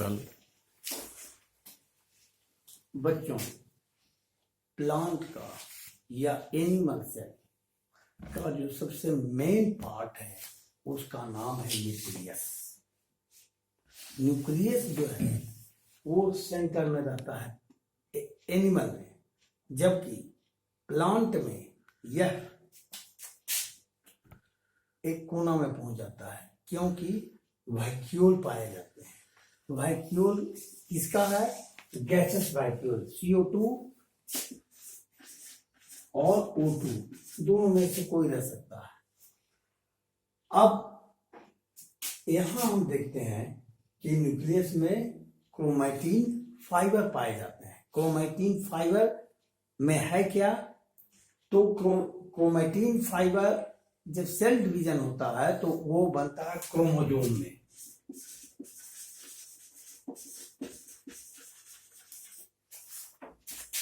चल बच्चों, प्लांट का या एनिमल सेल का जो सबसे मेन पार्ट है उसका नाम है न्यूक्लियस। न्यूक्लियस जो है वो सेंटर में रहता है एनिमल में, जबकि प्लांट में यह एक कोना में पहुंच जाता है, क्योंकि वैक्यूल पाए जाते हैं। वैक्यूल किसका है? गैसेस वैक्यूल, CO2 और O2 दोनों में से कोई रह सकता है। अब यहां हम देखते हैं कि न्यूक्लियस में क्रोमैटिन फाइबर पाए जाते हैं। क्रोमैटिन फाइबर में है क्या? तो क्रोमैटिन फाइबर जब सेल डिवीजन होता है तो वो बनता है क्रोमोसोम में।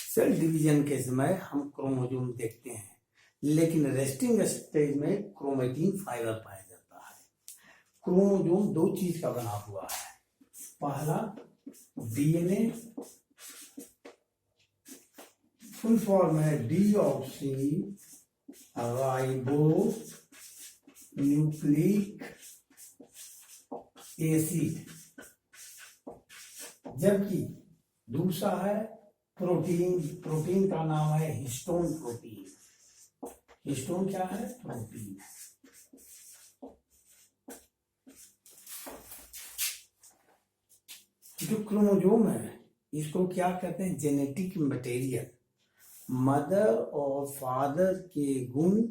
सेल डिवीजन के समय हम क्रोमोसोम देखते हैं, लेकिन रेस्टिंग स्टेज में क्रोमैटिन फाइबर पाया जाता है। क्रोमोसोम दो चीज का बना हुआ है। पहला DNA, फुल फॉर्म है डीऑक्सी राइबो न्यूक्लिक एसिड, जबकि दूसरा है प्रोटीन। प्रोटीन का नाम है हिस्टोन प्रोटीन। हिस्टोन क्या है? प्रोटीन। जो क्रोमोसोम है इसको क्या कहते हैं? Genetic material. मदर और फादर के गुण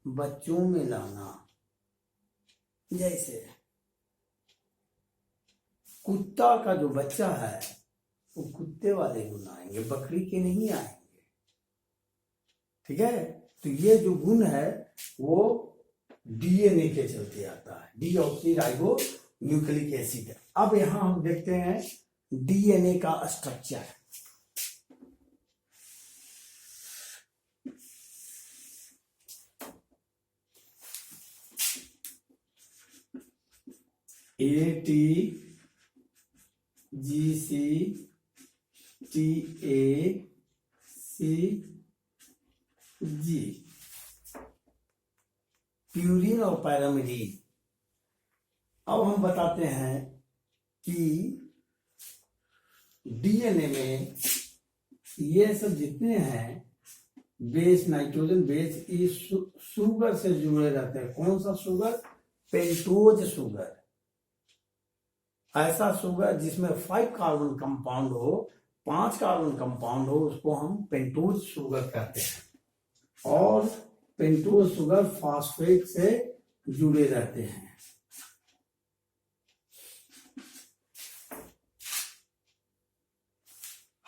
बच्चों में लाना। जैसे कुत्ता का जो बच्चा है वो कुत्ते वाले गुण आएंगे, बकरी के नहीं आएंगे। ठीक है? तो ये जो गुण है वो DNA के चलते आता है, डीऑक्सी राइबो न्यूक्लिक एसिड। अब यहां हम देखते हैं DNA का structure. AT GC TA CG, purine और पैरामिडीन। अब हम बताते हैं कि DNA में ये सब जितने हैं बेस, नाइट्रोजन बेस, ये शुगर से जुड़े रहते हैं। कौन सा शुगर? Pentose sugar. ऐसा शुगर जिसमें 5 कार्बन कंपाउंड हो, 5 कार्बन कंपाउंड हो, उसको हम पेंटोज शुगर कहते हैं। और पेंटोज शुगर फास्फेट से जुड़े रहते हैं।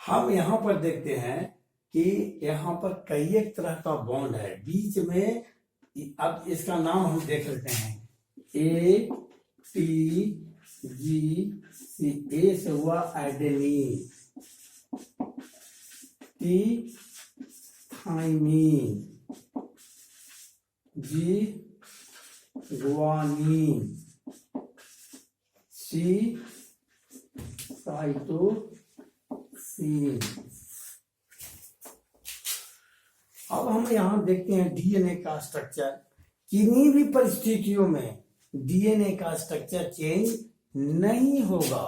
हम यहां पर देखते हैं कि यहां पर कई एक तरह का बॉन्ड है बीच में। अब इसका नाम हम देख लेते हैं। ATGC, ए से हुआ adenine, T thymine, G guanine, C cytosine. अब हम यहां देखते हैं DNA का स्ट्रक्चर। किन्हीं भी परिस्थितियों में DNA का स्ट्रक्चर चेंज नहीं होगा।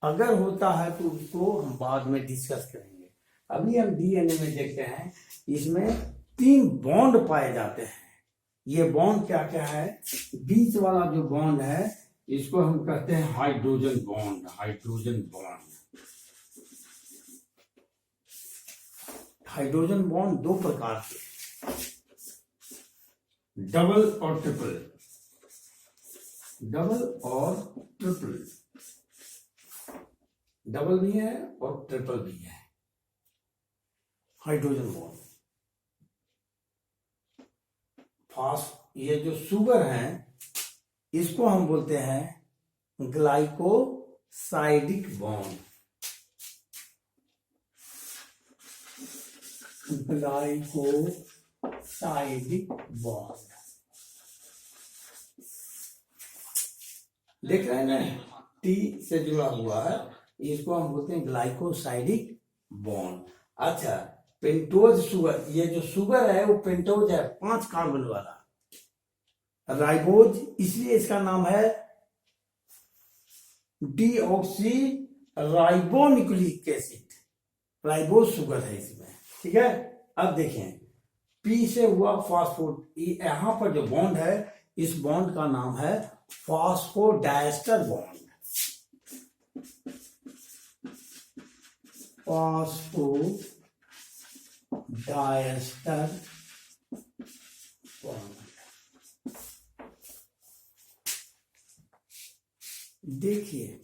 अगर होता है तो उसको हम बाद में डिस्कस करेंगे। अभी हम DNA में देखते हैं, इसमें 3 बॉन्ड पाए जाते हैं। ये बॉन्ड क्या क्या है? बीच वाला जो बॉन्ड है इसको हम कहते हैं hydrogen bond. Hydrogen bond, hydrogen bond दो प्रकार के, डबल और ट्रिपल। डबल और ट्रिपल, डबल भी है और ट्रिपल भी है हाइड्रोजन बॉन्ड। ये जो शुगर है इसको हम बोलते हैं ग्लाइकोसाइडिक बॉन्ड। ग्लाइकोसाइडिक बॉन्ड देख रहे हैं ना? टी से जुड़ा हुआ है, इसको हम बोलते हैं ग्लाइकोसाइडिक बॉन्ड। अच्छा, पेंटोज शुगर, ये जो शुगर है वो पेंटोज है 5 कार्बन वाला। राइबोज, इसलिए इसका नाम है deoxy ribonucleic acid, ribose sugar है इसमें, ठीक है। अब देखें, पी से हुआ फास्फोड, यहां पर जो बॉन्ड है इस बॉन्ड का नाम है फास्फोडाइस्टर बॉन्ड, फास्फोडाइस्टर बॉन्ड। देखिए,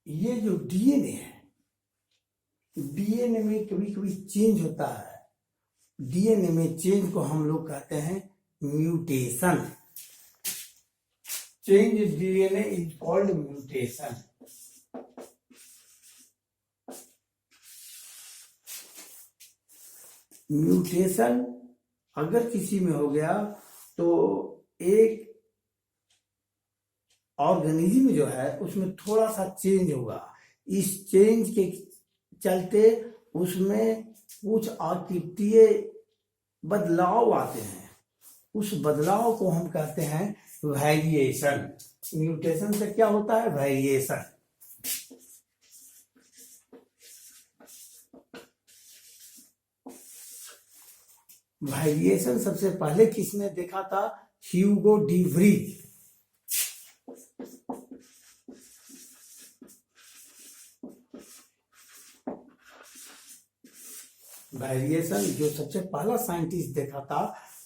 ये जो डीएनए है, डीएनए में कभी कभी चेंज होता है। डीएनए में चेंज को हम लोग कहते हैं mutation. Change DNA is called mutation. Mutation अगर किसी में हो गया तो एक ऑर्गेनिज्म जो है उसमें थोड़ा सा चेंज होगा। इस चेंज के चलते उसमें कुछ आकृतीय बदलाव आते हैं, उस बदलाव को हम कहते हैं वेरिएशन। म्यूटेशन से क्या होता है? वेरिएशन। वेरिएशन सबसे पहले किसने देखा था? Hugo de Vries. वेरिएशन जो सबसे पहला साइंटिस्ट देखा था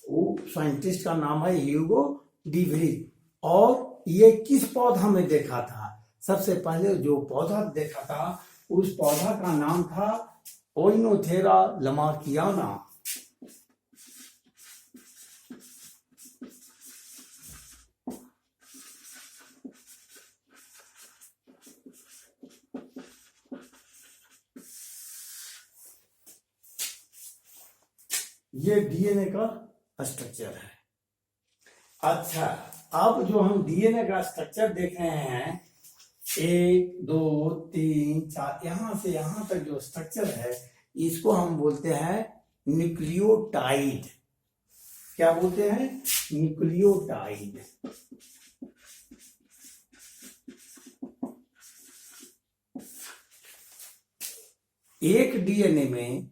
वो साइंटिस्ट का नाम है ह्यूगो डी व्रीज। और ये किस पौधा में देखा था? सबसे पहले जो पौधा देखा था उस पौधा का नाम था ओइनोथेरा लमार्कियाना। ये डीएनए का स्ट्रक्चर है। अच्छा, अब जो हम डीएनए का स्ट्रक्चर देख रहे हैं 1 2 3 4 यहां से यहां तक जो स्ट्रक्चर है इसको हम बोलते हैं न्यूक्लियोटाइड। क्या बोलते हैं? न्यूक्लियोटाइड। एक डीएनए में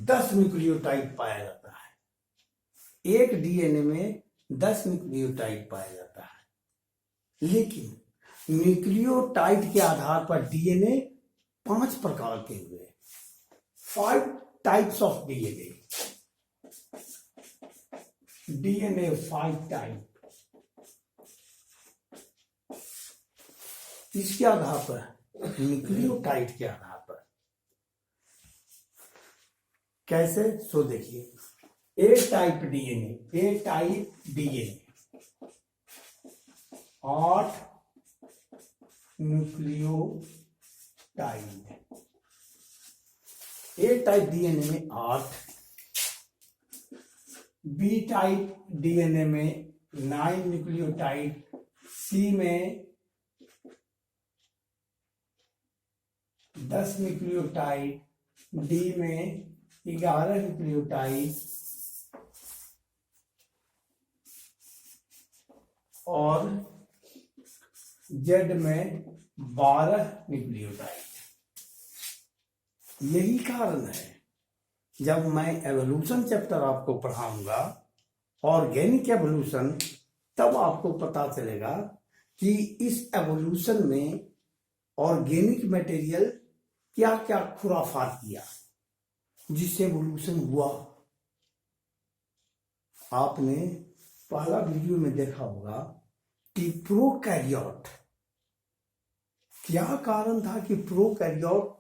10 न्यूक्लियोटाइड पाया जाता है। एक डीएनए में 10 न्यूक्लियोटाइड पाया जाता है, लेकिन न्यूक्लियोटाइड के आधार पर डीएनए 5 प्रकार के हुए। 5 types of DNA. DNA 5 type. किसके आधार पर? न्यूक्लियोटाइड के आधार पर। कैसे? सो देखिए, ए टाइप डीएनए, ए टाइप डीएनए 8 न्यूक्लियोटाइड। ए टाइप डीएनए में 8, बी टाइप डीएनए में 9 न्यूक्लियोटाइड, सी में 10 न्यूक्लियोटाइड, डी में 11 न्यूक्लियोटाइड और जेड में 12 न्यूक्लियोटाइड। यही कारण है जब मैं एवोल्यूशन चैप्टर आपको पढ़ाऊंगा, ऑर्गेनिक एवोल्यूशन, तब आपको पता चलेगा कि इस एवोल्यूशन में ऑर्गेनिक मटेरियल क्या क्या खुराफात किया जिससे एवोल्यूशन हुआ। आपने पहला वीडियो में देखा होगा कि प्रोकैरियोट, क्या कारण था कि प्रोकैरियोट